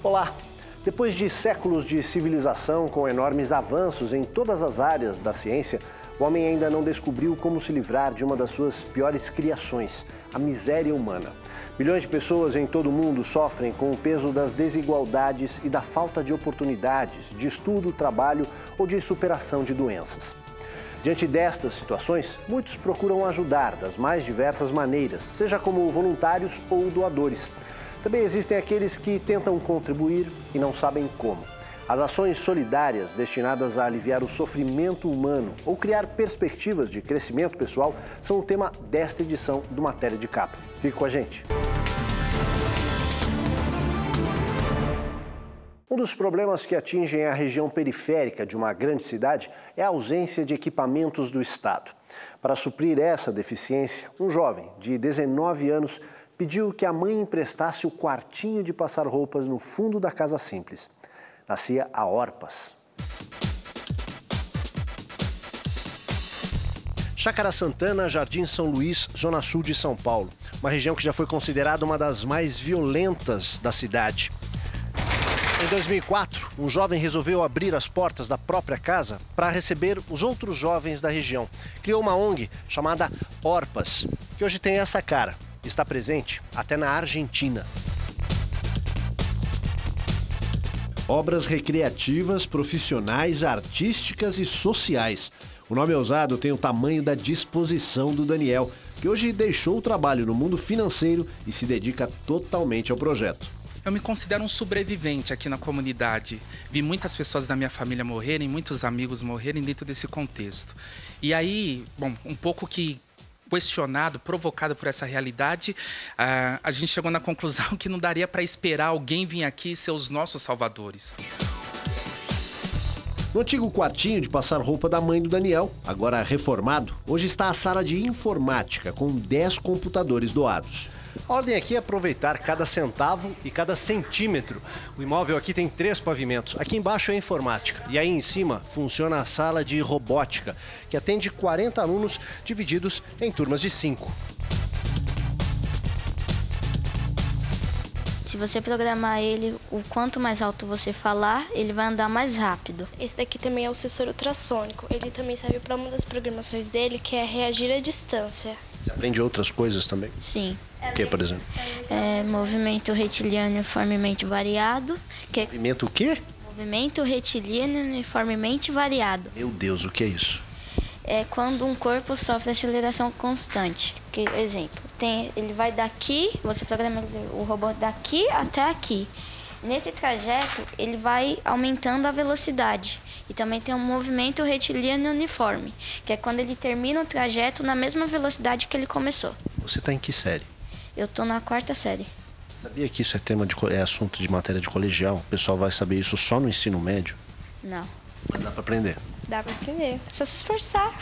Olá! Depois de séculos de civilização com enormes avanços em todas as áreas da ciência, o homem ainda não descobriu como se livrar de uma das suas piores criações, a miséria humana. Milhões de pessoas em todo o mundo sofrem com o peso das desigualdades e da falta de oportunidades de estudo, trabalho ou de superação de doenças. Diante destas situações, muitos procuram ajudar das mais diversas maneiras, seja como voluntários ou doadores. Também existem aqueles que tentam contribuir e não sabem como. As ações solidárias destinadas a aliviar o sofrimento humano ou criar perspectivas de crescimento pessoal são o tema desta edição do Matéria de Capa. Fique com a gente. Um dos problemas que atingem a região periférica de uma grande cidade é a ausência de equipamentos do Estado. Para suprir essa deficiência, um jovem de 19 anos pediu que a mãe emprestasse o quartinho de passar roupas no fundo da casa simples. Nascia a Orpas. Chácara Santana, Jardim São Luís, Zona Sul de São Paulo. Uma região que já foi considerada uma das mais violentas da cidade. Em 2004, um jovem resolveu abrir as portas da própria casa para receber os outros jovens da região. Criou uma ONG chamada Orpas, que hoje tem essa cara. Está presente até na Argentina. Obras recreativas, profissionais, artísticas e sociais. O nome ousado tem o tamanho da disposição do Daniel, que hoje deixou o trabalho no mundo financeiro e se dedica totalmente ao projeto. Eu me considero um sobrevivente aqui na comunidade. Vi muitas pessoas da minha família morrerem, muitos amigos morrerem dentro desse contexto. E aí, bom, um pouco que questionado, provocado por essa realidade, a gente chegou na conclusão que não daria para esperar alguém vir aqui e ser os nossos salvadores. No antigo quartinho de passar roupa da mãe do Daniel, agora reformado, hoje está a sala de informática com 10 computadores doados. A ordem aqui é aproveitar cada centavo e cada centímetro. O imóvel aqui tem 3 pavimentos. Aqui embaixo é informática e aí em cima funciona a sala de robótica, que atende 40 alunos divididos em turmas de 5. Se você programar ele, o quanto mais alto você falar, ele vai andar mais rápido. Esse daqui também é o sensor ultrassônico. Ele também serve para uma das programações dele, que é reagir à distância. Você aprende outras coisas também? Sim. O que, por exemplo? Movimento retilíneo uniformemente variado. Movimento o quê? Movimento retilíneo uniformemente variado. Meu Deus, o que é isso? É quando um corpo sofre aceleração constante. Exemplo, ele vai daqui, você programa o robô daqui até aqui. Nesse trajeto, ele vai aumentando a velocidade. E também tem um movimento retilíneo uniforme, que é quando ele termina o trajeto na mesma velocidade que ele começou. Você está em que série? Eu estou na 4ª série. Sabia que isso é assunto de matéria de colegial? O pessoal vai saber isso só no ensino médio? Não. Mas dá para aprender? Dá para aprender, é só se esforçar.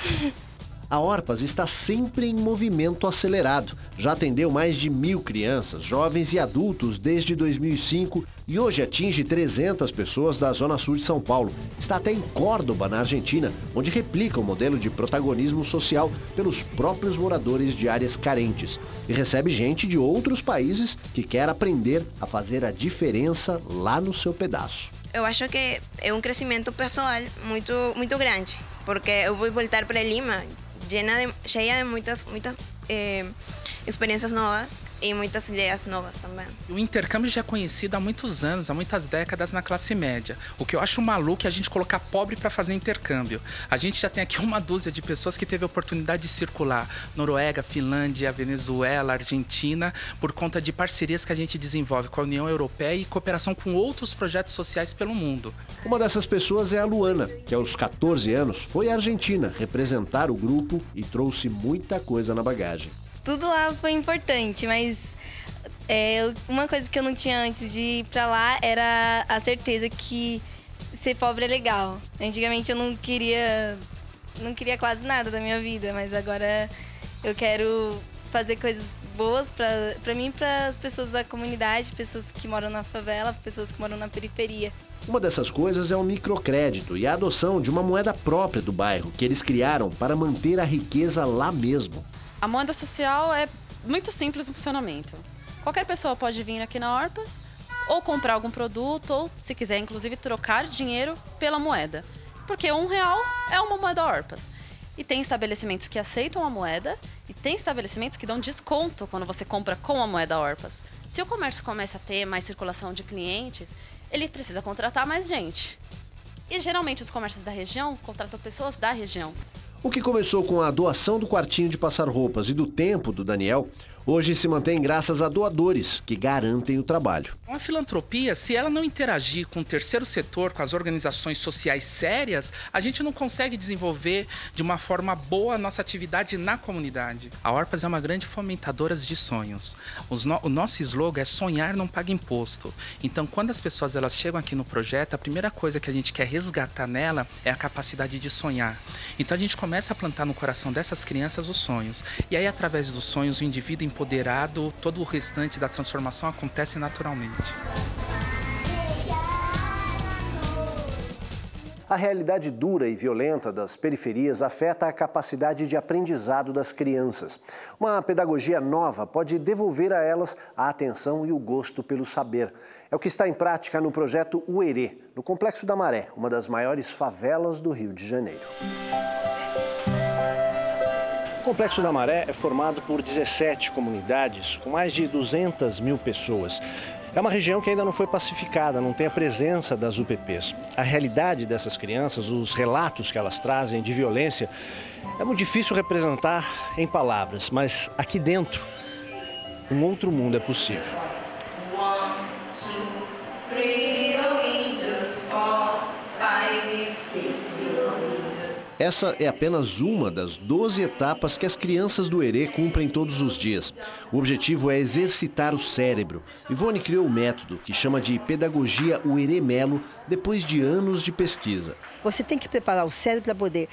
A Orpas está sempre em movimento acelerado. Já atendeu mais de 1.000 crianças, jovens e adultos desde 2005 e hoje atinge 300 pessoas da Zona Sul de São Paulo. Está até em Córdoba, na Argentina, onde replica o modelo de protagonismo social pelos próprios moradores de áreas carentes. E recebe gente de outros países que quer aprender a fazer a diferença lá no seu pedaço. Eu acho que é um crescimento pessoal muito grande, porque eu vou voltar para Lima cheia de muitas experiências novas e muitas ideias novas também. O intercâmbio já é conhecido há muitos anos, há muitas décadas na classe média. O que eu acho maluco é a gente colocar pobre para fazer intercâmbio. A gente já tem aqui uma dúzia de pessoas que teve a oportunidade de circular Noruega, Finlândia, Venezuela, Argentina, por conta de parcerias que a gente desenvolve com a União Europeia e cooperação com outros projetos sociais pelo mundo. Uma dessas pessoas é a Luana, que aos 14 anos foi à Argentina representar o grupo e trouxe muita coisa na bagagem. Tudo lá foi importante, mas uma coisa que eu não tinha antes de ir pra lá era a certeza que ser pobre é legal. Antigamente eu não queria quase nada da minha vida, mas agora eu quero fazer coisas boas pra mim e para as pessoas da comunidade, pessoas que moram na favela, pessoas que moram na periferia. Uma dessas coisas é o microcrédito e a adoção de uma moeda própria do bairro, que eles criaram para manter a riqueza lá mesmo. A moeda social é muito simples no funcionamento. Qualquer pessoa pode vir aqui na Orpas, ou comprar algum produto, ou se quiser, inclusive, trocar dinheiro pela moeda. Porque R$1 é uma moeda Orpas. E tem estabelecimentos que aceitam a moeda e tem estabelecimentos que dão desconto quando você compra com a moeda Orpas. Se o comércio começa a ter mais circulação de clientes, ele precisa contratar mais gente. E geralmente os comércios da região contratam pessoas da região. O que começou com a doação do quartinho de passar roupas e do tempo do Daniel, hoje se mantém graças a doadores que garantem o trabalho. Uma filantropia, se ela não interagir com o terceiro setor, com as organizações sociais sérias, a gente não consegue desenvolver de uma forma boa a nossa atividade na comunidade. A Orpas é uma grande fomentadora de sonhos. O nosso slogan é sonhar não paga imposto. Então, quando as pessoas elas chegam aqui no projeto, a primeira coisa que a gente quer resgatar nela é a capacidade de sonhar. Então, a gente começa a plantar no coração dessas crianças os sonhos. E aí, através dos sonhos, o indivíduo empoderado, todo o restante da transformação acontece naturalmente. A realidade dura e violenta das periferias afeta a capacidade de aprendizado das crianças. Uma pedagogia nova pode devolver a elas a atenção e o gosto pelo saber. É o que está em prática no projeto Uerê, no Complexo da Maré, uma das maiores favelas do Rio de Janeiro. O Complexo da Maré é formado por 17 comunidades com mais de 200 mil pessoas. É uma região que ainda não foi pacificada, não tem a presença das UPPs. A realidade dessas crianças, os relatos que elas trazem de violência, é muito difícil representar em palavras, mas aqui dentro, um outro mundo é possível. 1, 2, 3 little angels, 4, 5, 6 little angels. Essa é apenas uma das 12 etapas que as crianças do Uerê cumprem todos os dias. O objetivo é exercitar o cérebro. Ivone criou um método que chama de Pedagogia Uerê Melo depois de anos de pesquisa. Você tem que preparar o cérebro para poder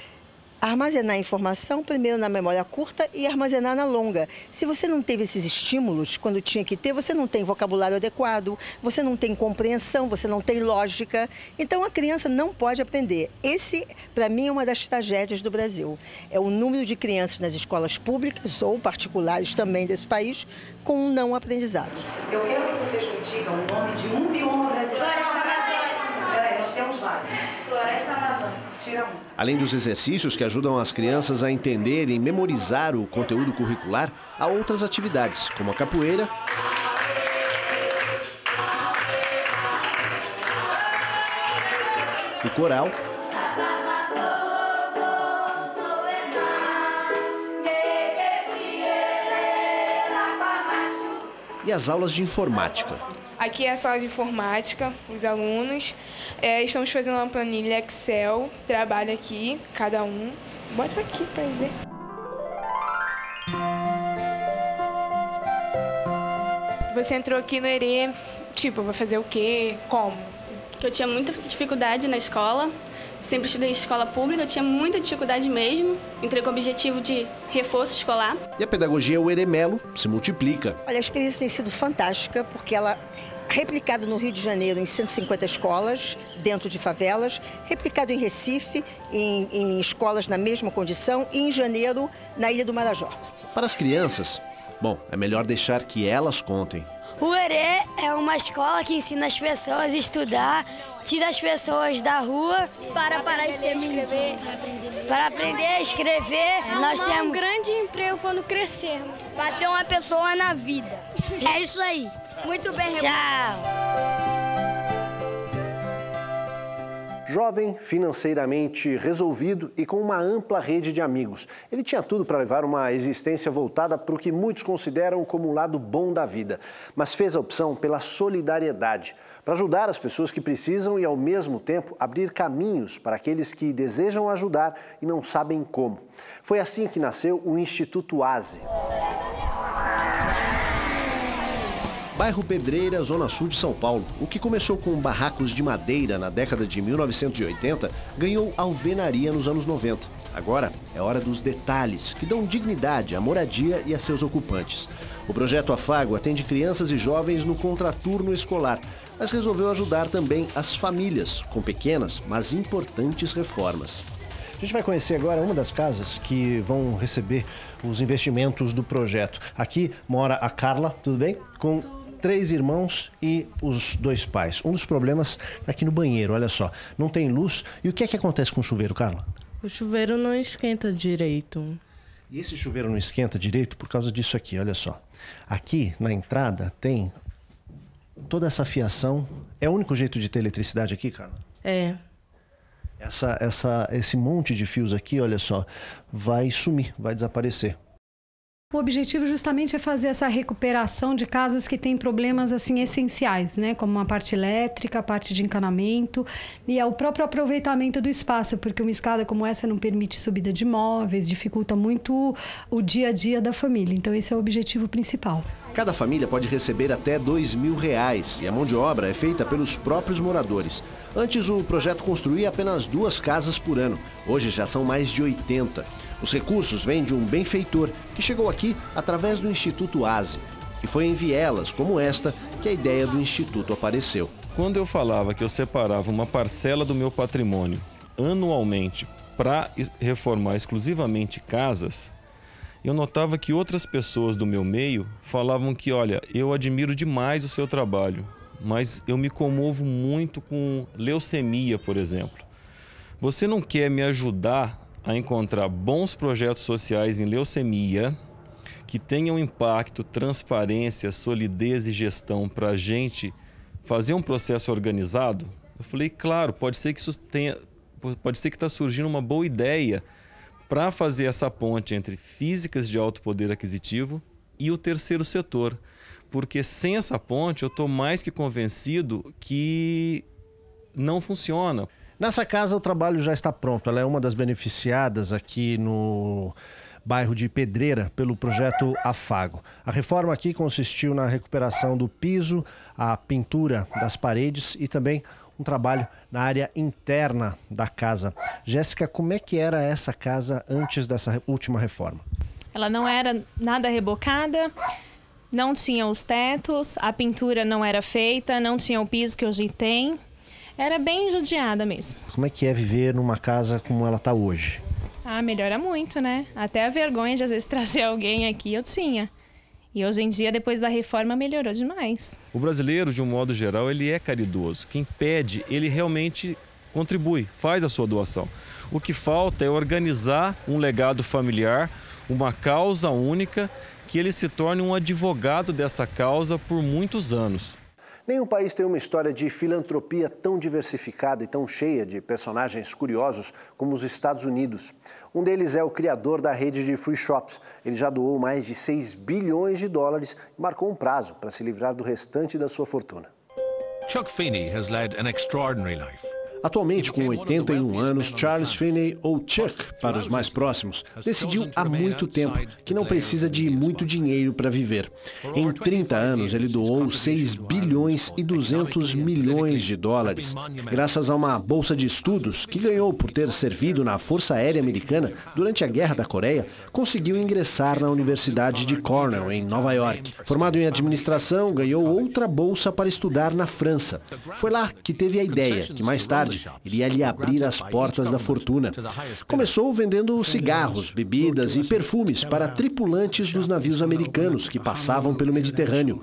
armazenar a informação primeiro na memória curta e armazenar na longa. Se você não teve esses estímulos quando tinha que ter, você não tem vocabulário adequado, você não tem compreensão, você não tem lógica. Então a criança não pode aprender. Esse, para mim, é uma das tragédias do Brasil. É o número de crianças nas escolas públicas ou particulares também desse país com um não aprendizado. Eu quero que vocês me digam o nome de um bioma brasileiro. Floresta Amazônica. Peraí, nós temos vários. Floresta Amazônica. Tira um. Além dos exercícios que ajudam as crianças a entenderem e memorizar o conteúdo curricular, há outras atividades, como a capoeira, o coral e as aulas de informática. Aqui é a sala de informática, os alunos. Estamos fazendo uma planilha Excel, trabalho aqui, cada um. Bota aqui para ver. Você entrou aqui no Uerê, tipo, vai fazer o quê? Como? Eu tinha muita dificuldade na escola, sempre estudei em escola pública, eu tinha muita dificuldade mesmo. Entrei com o objetivo de reforço escolar. E a pedagogia Uerê Melo se multiplica. Olha, a experiência tem sido fantástica, porque ela replicado no Rio de Janeiro em 150 escolas, dentro de favelas, replicado em Recife, em escolas na mesma condição, e em janeiro, na Ilha do Marajó. Para as crianças, bom, é melhor deixar que elas contem. O Uerê é uma escola que ensina as pessoas a estudar, tira as pessoas da rua para parar de ser escrever, para aprender a escrever. Nós temos um grande emprego quando crescermos. Para ser uma pessoa na vida. É isso aí. Muito bem. Tchau. Jovem, financeiramente resolvido e com uma ampla rede de amigos. Ele tinha tudo para levar uma existência voltada para o que muitos consideram como um lado bom da vida, mas fez a opção pela solidariedade, para ajudar as pessoas que precisam e, ao mesmo tempo, abrir caminhos para aqueles que desejam ajudar e não sabem como. Foi assim que nasceu o Instituto ASE. Bairro Pedreira, zona sul de São Paulo. O que começou com barracos de madeira na década de 1980, ganhou alvenaria nos anos 90. Agora é hora dos detalhes, que dão dignidade à moradia e a seus ocupantes. O projeto Afago atende crianças e jovens no contraturno escolar, mas resolveu ajudar também as famílias, com pequenas, mas importantes reformas. A gente vai conhecer agora uma das casas que vão receber os investimentos do projeto. Aqui mora a Carla, tudo bem? Com 3 irmãos e os 2 pais. Um dos problemas é aqui no banheiro, olha só. Não tem luz. E o que é que acontece com o chuveiro, Carla? O chuveiro não esquenta direito. E esse chuveiro não esquenta direito por causa disso aqui, olha só. Aqui na entrada tem toda essa fiação. É o único jeito de ter eletricidade aqui, Carla? É. Esse monte de fios aqui, olha só, vai sumir, vai desaparecer. O objetivo justamente é fazer essa recuperação de casas que têm problemas assim essenciais, né? Como a parte elétrica, a parte de encanamento e o próprio aproveitamento do espaço, porque uma escada como essa não permite subida de móveis, dificulta muito o dia a dia da família. Então esse é o objetivo principal. Cada família pode receber até R$2.000 e a mão de obra é feita pelos próprios moradores. Antes, o projeto construía apenas 2 casas por ano. Hoje já são mais de 80. Os recursos vêm de um benfeitor que chegou aqui através do Instituto ASE. E foi em vielas como esta que a ideia do Instituto apareceu. Quando eu falava que eu separava uma parcela do meu patrimônio anualmente para reformar exclusivamente casas, eu notava que outras pessoas do meu meio falavam que, olha, eu admiro demais o seu trabalho, mas eu me comovo muito com leucemia, por exemplo. Você não quer me ajudar a encontrar bons projetos sociais em leucemia que tenham impacto, transparência, solidez e gestão para a gente fazer um processo organizado? Eu falei, claro, pode ser que está surgindo uma boa ideia para fazer essa ponte entre físicas de alto poder aquisitivo e o terceiro setor. Porque sem essa ponte eu estou mais que convencido que não funciona. Nessa casa o trabalho já está pronto. Ela é uma das beneficiadas aqui no bairro de Pedreira pelo projeto Afago. A reforma aqui consistiu na recuperação do piso, a pintura das paredes e também um trabalho na área interna da casa. Jéssica, como é que era essa casa antes dessa última reforma? Ela não era nada rebocada, não tinha os tetos, a pintura não era feita, não tinha o piso que hoje tem. Era bem judiada mesmo. Como é que é viver numa casa como ela está hoje? Ah, melhora muito, né? Até a vergonha de às vezes trazer alguém aqui eu tinha. E hoje em dia, depois da reforma, melhorou demais. O brasileiro, de um modo geral, ele é caridoso. Quem pede, ele realmente contribui, faz a sua doação. O que falta é organizar um legado familiar, uma causa única, que ele se torne um advogado dessa causa por muitos anos. Nenhum país tem uma história de filantropia tão diversificada e tão cheia de personagens curiosos como os Estados Unidos. Um deles é o criador da rede de free shops. Ele já doou mais de $6 bilhões e marcou um prazo para se livrar do restante da sua fortuna. Chuck Feeney has led an extraordinary life. Atualmente, com 81 anos, Charles Feeney, ou Chuck para os mais próximos, decidiu há muito tempo que não precisa de muito dinheiro para viver. Em 30 anos, ele doou $6 bilhões e 200 milhões de dólares. Graças a uma bolsa de estudos que ganhou por ter servido na Força Aérea Americana durante a Guerra da Coreia, conseguiu ingressar na Universidade de Cornell, em Nova York. Formado em administração, ganhou outra bolsa para estudar na França. Foi lá que teve a ideia, que mais tarde iria lhe abrir as portas da fortuna. Começou vendendo cigarros, bebidas e perfumes para tripulantes dos navios americanos que passavam pelo Mediterrâneo.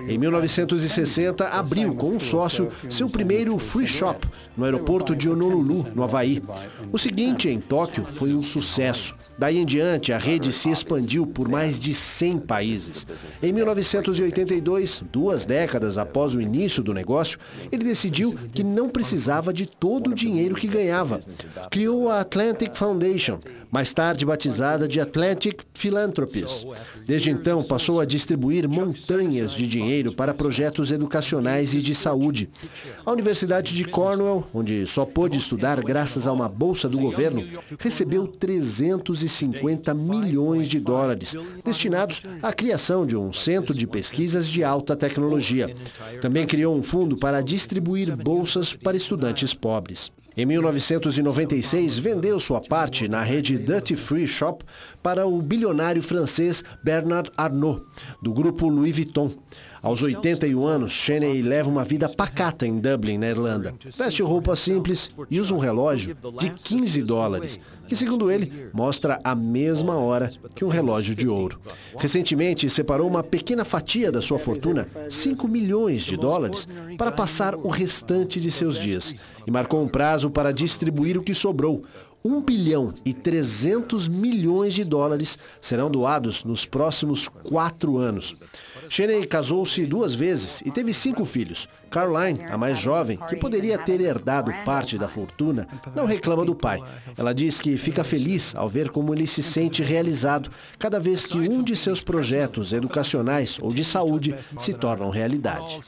Em 1960, abriu com um sócio seu primeiro free shop no aeroporto de Honolulu, no Havaí. O seguinte, em Tóquio, foi um sucesso. Daí em diante, a rede se expandiu por mais de 100 países. Em 1982, 2 décadas após o início do negócio, ele decidiu que não precisava de todo o dinheiro que ganhava. Criou a Atlantic Foundation, mais tarde batizada de Atlantic Philanthropies. Desde então, passou a distribuir montanhas de dinheiro para projetos educacionais e de saúde. A Universidade de Cornell, onde só pôde estudar graças a uma bolsa do governo, recebeu $350 milhões destinados à criação de um centro de pesquisas de alta tecnologia. Também criou um fundo para distribuir bolsas para estudantes pobres. Em 1996, vendeu sua parte na rede Duty Free Shop para o bilionário francês Bernard Arnault, do grupo Louis Vuitton. Aos 81 anos, Cheney leva uma vida pacata em Dublin, na Irlanda. Veste roupa simples e usa um relógio de $15, que, segundo ele, mostra a mesma hora que um relógio de ouro. Recentemente, separou uma pequena fatia da sua fortuna, $5 milhões, para passar o restante de seus dias e marcou um prazo para distribuir o que sobrou. $1 bilhão e 300 milhões serão doados nos próximos 4 anos. Cheney casou-se 2 vezes e teve 5 filhos. Caroline, a mais jovem, que poderia ter herdado parte da fortuna, não reclama do pai. Ela diz que fica feliz ao ver como ele se sente realizado cada vez que um de seus projetos educacionais ou de saúde se tornam realidade.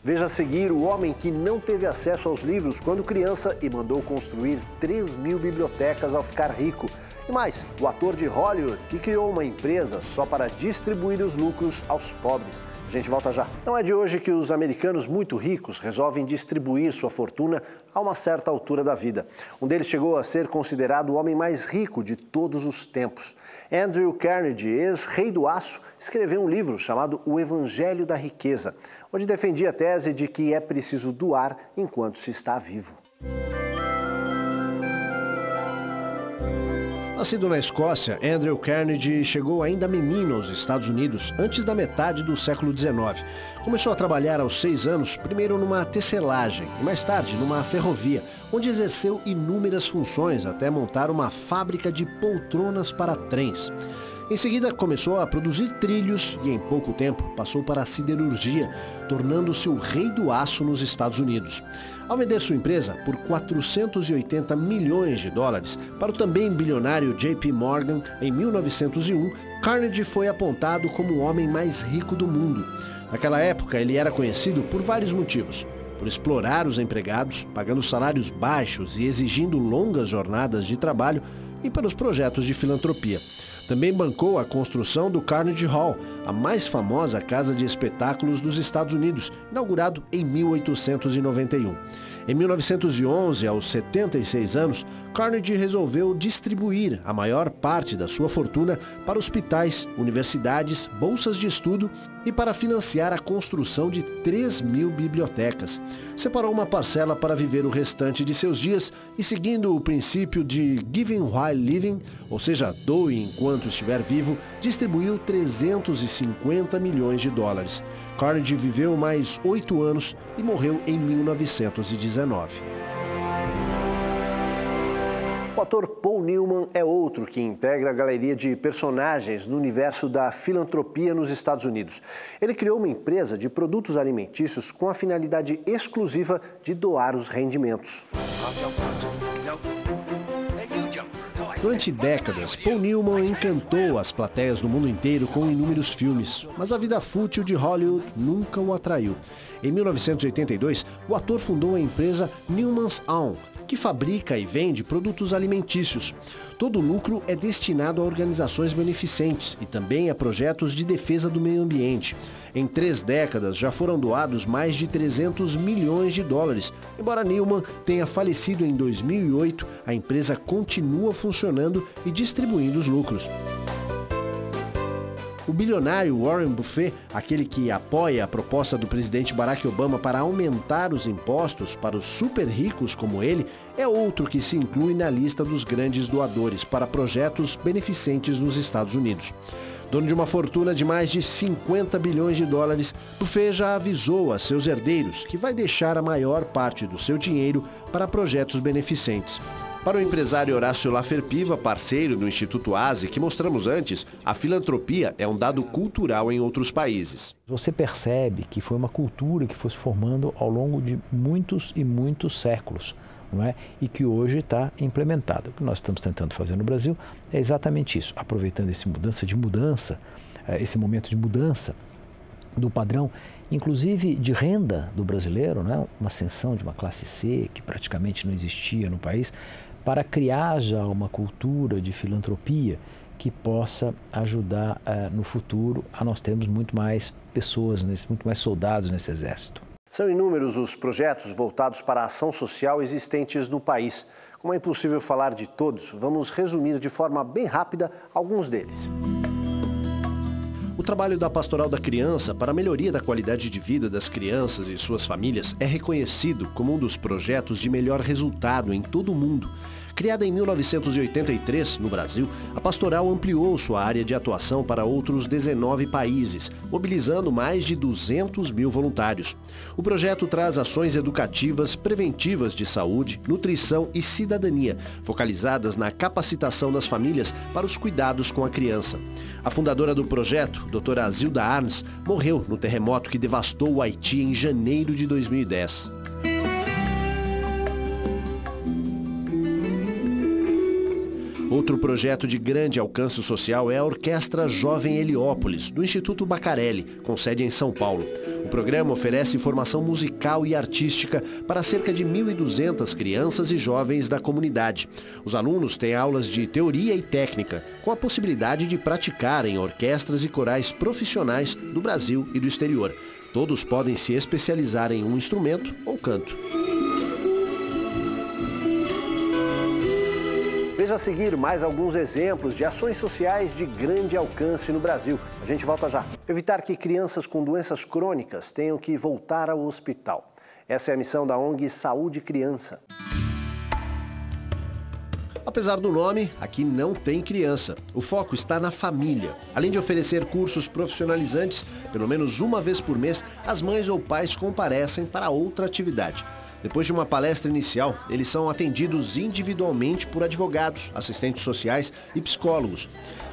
Veja a seguir o homem que não teve acesso aos livros quando criança e mandou construir 3.000 bibliotecas ao ficar rico. E mais, o ator de Hollywood que criou uma empresa só para distribuir os lucros aos pobres. A gente volta já. Não é de hoje que os americanos muito ricos resolvem distribuir sua fortuna a uma certa altura da vida. Um deles chegou a ser considerado o homem mais rico de todos os tempos. Andrew Carnegie, ex-rei do aço, escreveu um livro chamado O Evangelho da Riqueza, onde defendia a tese de que é preciso doar enquanto se está vivo. Nascido na Escócia, Andrew Carnegie chegou ainda menino aos Estados Unidos antes da metade do século XIX. Começou a trabalhar aos 6 anos, primeiro numa tecelagem e mais tarde numa ferrovia, onde exerceu inúmeras funções até montar uma fábrica de poltronas para trens. Em seguida, começou a produzir trilhos e, em pouco tempo, passou para a siderurgia, tornando-se o rei do aço nos Estados Unidos. Ao vender sua empresa por $480 milhões para o também bilionário JP Morgan em 1901, Carnegie foi apontado como o homem mais rico do mundo. Naquela época, ele era conhecido por vários motivos. Por explorar os empregados, pagando salários baixos e exigindo longas jornadas de trabalho, e pelos projetos de filantropia. Também bancou a construção do Carnegie Hall, a mais famosa casa de espetáculos dos Estados Unidos, inaugurado em 1891. Em 1911, aos 76 anos, Carnegie resolveu distribuir a maior parte da sua fortuna para hospitais, universidades, bolsas de estudo e para financiar a construção de 3.000 bibliotecas. Separou uma parcela para viver o restante de seus dias e, seguindo o princípio de giving while living, ou seja, doe enquanto estiver vivo, distribuiu $350 milhões. Carnegie viveu mais 8 anos e morreu em 1919. O ator Paul Newman é outro que integra a galeria de personagens no universo da filantropia nos Estados Unidos. Ele criou uma empresa de produtos alimentícios com a finalidade exclusiva de doar os rendimentos. Durante décadas, Paul Newman encantou as plateias do mundo inteiro com inúmeros filmes, mas a vida fútil de Hollywood nunca o atraiu. Em 1982, o ator fundou a empresa Newman's Own, que fabrica e vende produtos alimentícios. Todo o lucro é destinado a organizações beneficentes e também a projetos de defesa do meio ambiente. Em 3 décadas, já foram doados mais de $300 milhões. Embora Newman tenha falecido em 2008, a empresa continua funcionando e distribuindo os lucros. O bilionário Warren Buffett, aquele que apoia a proposta do presidente Barack Obama para aumentar os impostos para os super ricos como ele, é outro que se inclui na lista dos grandes doadores para projetos beneficentes nos Estados Unidos. Dono de uma fortuna de mais de $50 bilhões, Buffett já avisou a seus herdeiros que vai deixar a maior parte do seu dinheiro para projetos beneficentes. Para o empresário Horácio Laferpiva, parceiro do Instituto ASE, que mostramos antes, a filantropia é um dado cultural em outros países. Você percebe que foi uma cultura que foi se formando ao longo de muitos e muitos séculos, não é? E que hoje está implementada. O que nós estamos tentando fazer no Brasil é exatamente isso, aproveitando esse momento de mudança do padrão, inclusive de renda do brasileiro, né? Uma ascensão de uma classe C que praticamente não existia no país, para criar já uma cultura de filantropia que possa ajudar no futuro a nós termos muito mais pessoas, muito mais soldados nesse exército. São inúmeros os projetos voltados para a ação social existentes no país. Como é impossível falar de todos, vamos resumir de forma bem rápida alguns deles. O trabalho da Pastoral da Criança para a melhoria da qualidade de vida das crianças e suas famílias é reconhecido como um dos projetos de melhor resultado em todo o mundo. Criada em 1983 no Brasil, a Pastoral ampliou sua área de atuação para outros 19 países, mobilizando mais de 200 mil voluntários. O projeto traz ações educativas, preventivas de saúde, nutrição e cidadania, focalizadas na capacitação das famílias para os cuidados com a criança. A fundadora do projeto, doutora Zilda Arns, morreu no terremoto que devastou o Haiti em janeiro de 2010. Outro projeto de grande alcance social é a Orquestra Jovem Heliópolis, do Instituto Bacarelli, com sede em São Paulo. O programa oferece formação musical e artística para cerca de 1.200 crianças e jovens da comunidade. Os alunos têm aulas de teoria e técnica, com a possibilidade de praticar em orquestras e corais profissionais do Brasil e do exterior. Todos podem se especializar em um instrumento ou canto. Veja a seguir mais alguns exemplos de ações sociais de grande alcance no Brasil. A gente volta já. Evitar que crianças com doenças crônicas tenham que voltar ao hospital. Essa é a missão da ONG Saúde Criança. Apesar do nome, aqui não tem criança. O foco está na família. Além de oferecer cursos profissionalizantes, pelo menos uma vez por mês, as mães ou pais comparecem para outra atividade. Depois de uma palestra inicial, eles são atendidos individualmente por advogados, assistentes sociais e psicólogos.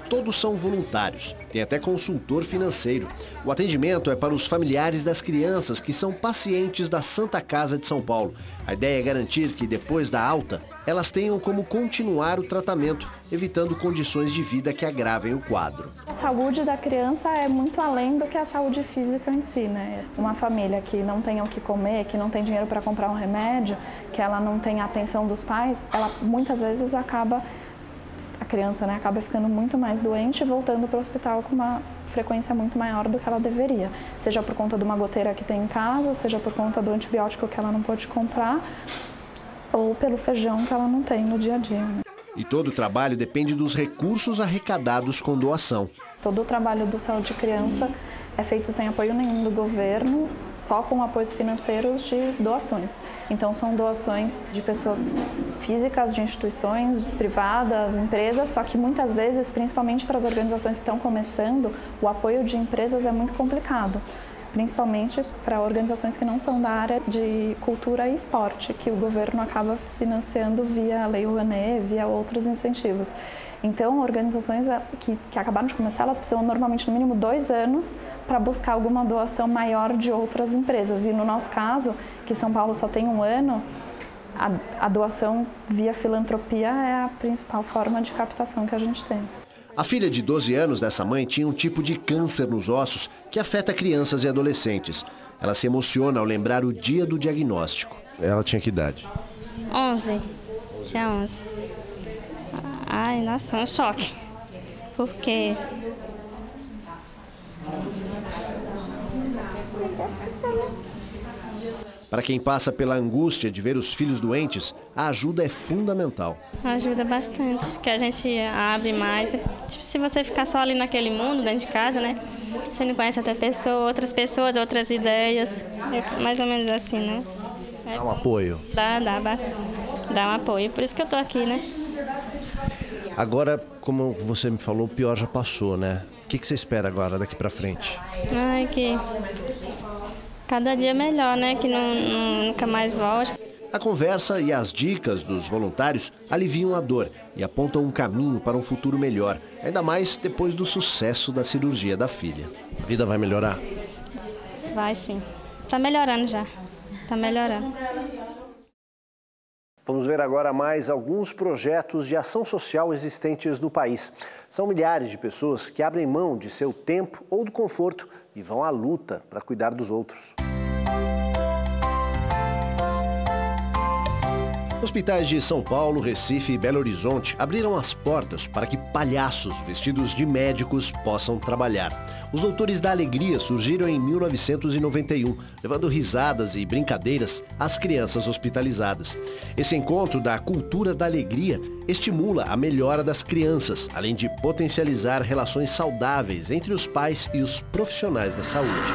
Todos são voluntários, tem até consultor financeiro. O atendimento é para os familiares das crianças que são pacientes da Santa Casa de São Paulo. A ideia é garantir que, depois da alta, elas tenham como continuar o tratamento, evitando condições de vida que agravem o quadro. A saúde da criança é muito além do que a saúde física em si, né? Uma família que não tem o que comer, que não tem dinheiro para comprar um remédio, que ela não tem a atenção dos pais, ela muitas vezes acaba ficando muito mais doente e voltando para o hospital com uma frequência muito maior do que ela deveria. Seja por conta de uma goteira que tem em casa, seja por conta do antibiótico que ela não pôde comprar, ou pelo feijão que ela não tem no dia a dia. E todo o trabalho depende dos recursos arrecadados com doação. Todo o trabalho do Saúde Criança é feito sem apoio nenhum do governo, só com apoios financeiros de doações. Então são doações de pessoas físicas, de instituições privadas, empresas, só que muitas vezes, principalmente para as organizações que estão começando, o apoio de empresas é muito complicado. Principalmente para organizações que não são da área de cultura e esporte, que o governo acaba financiando via Lei Rouanet, via outros incentivos. Então, organizações que acabaram de começar, elas precisam normalmente no mínimo 2 anos para buscar alguma doação maior de outras empresas. E no nosso caso, que São Paulo só tem 1 ano, a doação via filantropia é a principal forma de captação que a gente tem. A filha de 12 anos dessa mãe tinha um tipo de câncer nos ossos que afeta crianças e adolescentes. Ela se emociona ao lembrar o dia do diagnóstico. Ela tinha que idade? 11. Tinha 11. Ai, nossa, foi um choque. Porque... Para quem passa pela angústia de ver os filhos doentes, a ajuda é fundamental. Ajuda bastante, porque a gente abre mais. Tipo, se você ficar só ali naquele mundo, dentro de casa, né? Você não conhece outra pessoa, outras ideias. É mais ou menos assim, né? Dá um apoio? Dá um apoio. Por isso que eu tô aqui, né? Agora, como você me falou, o pior já passou, né? O que você espera agora, daqui para frente? Ai, que... Cada dia melhor, né? Que nunca mais volte. A conversa e as dicas dos voluntários aliviam a dor e apontam um caminho para um futuro melhor, ainda mais depois do sucesso da cirurgia da filha. A vida vai melhorar? Vai sim. Tá melhorando já. Tá melhorando. Vamos ver agora mais alguns projetos de ação social existentes no país. São milhares de pessoas que abrem mão de seu tempo ou do conforto e vão à luta para cuidar dos outros. Hospitais de São Paulo, Recife e Belo Horizonte abriram as portas para que palhaços vestidos de médicos possam trabalhar. Os Doutores da Alegria surgiram em 1991, levando risadas e brincadeiras às crianças hospitalizadas. Esse encontro da cultura da alegria estimula a melhora das crianças, além de potencializar relações saudáveis entre os pais e os profissionais da saúde.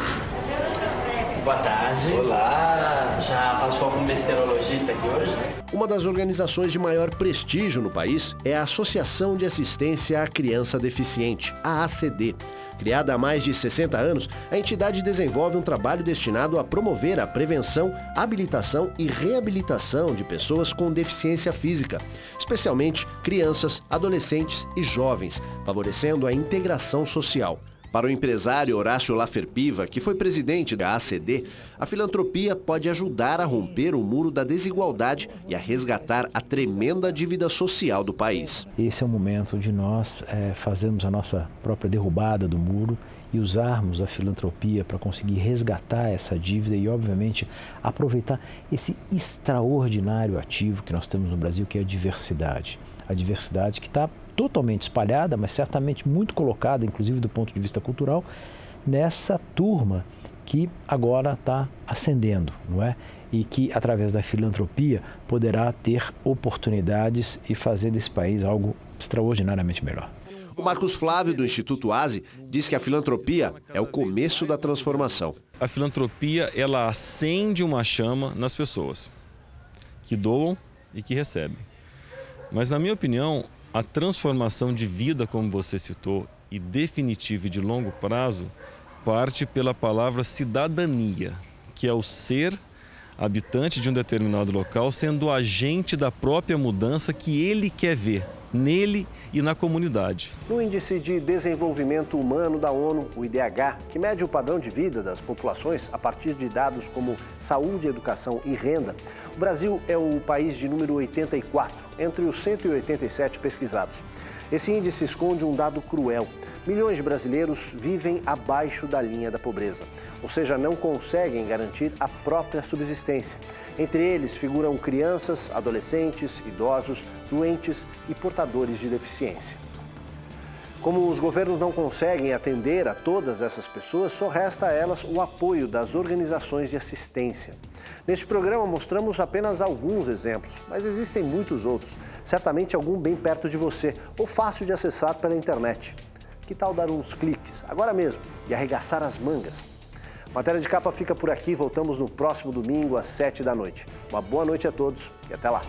Boa tarde. Olá. Já passou algum meteorologista aqui hoje? Uma das organizações de maior prestígio no país é a Associação de Assistência à Criança Deficiente, a ACD. Criada há mais de 60 anos, a entidade desenvolve um trabalho destinado a promover a prevenção, habilitação e reabilitação de pessoas com deficiência física, especialmente crianças, adolescentes e jovens, favorecendo a integração social. Para o empresário Horácio Laferpiva, que foi presidente da ACD, a filantropia pode ajudar a romper o muro da desigualdade e a resgatar a tremenda dívida social do país. Esse é o momento de nós fazermos a nossa própria derrubada do muro e usarmos a filantropia para conseguir resgatar essa dívida e, obviamente, aproveitar esse extraordinário ativo que nós temos no Brasil, que é a diversidade. A diversidade que está totalmente espalhada, mas certamente muito colocada, inclusive do ponto de vista cultural, nessa turma que agora está ascendendo, não é? E que, através da filantropia, poderá ter oportunidades e fazer desse país algo extraordinariamente melhor. O Marcos Flávio, do Instituto ASE, diz que a filantropia é o começo da transformação. A filantropia, ela acende uma chama nas pessoas que doam e que recebem. Mas, na minha opinião, a transformação de vida, como você citou, e definitiva e de longo prazo, parte pela palavra cidadania, que é o ser habitante de um determinado local sendo agente da própria mudança que ele quer ver nele e na comunidade. No Índice de Desenvolvimento Humano da ONU, o IDH, que mede o padrão de vida das populações a partir de dados como saúde, educação e renda, o Brasil é o país de número 84, entre os 187 pesquisados. Esse índice esconde um dado cruel. Milhões de brasileiros vivem abaixo da linha da pobreza, ou seja, não conseguem garantir a própria subsistência. Entre eles figuram crianças, adolescentes, idosos, doentes e portadores de deficiência. Como os governos não conseguem atender a todas essas pessoas, só resta a elas o apoio das organizações de assistência. Neste programa mostramos apenas alguns exemplos, mas existem muitos outros, certamente algum bem perto de você ou fácil de acessar pela internet. Que tal dar uns cliques, agora mesmo, e arregaçar as mangas? Matéria de Capa fica por aqui, voltamos no próximo domingo às 7 da noite. Uma boa noite a todos e até lá!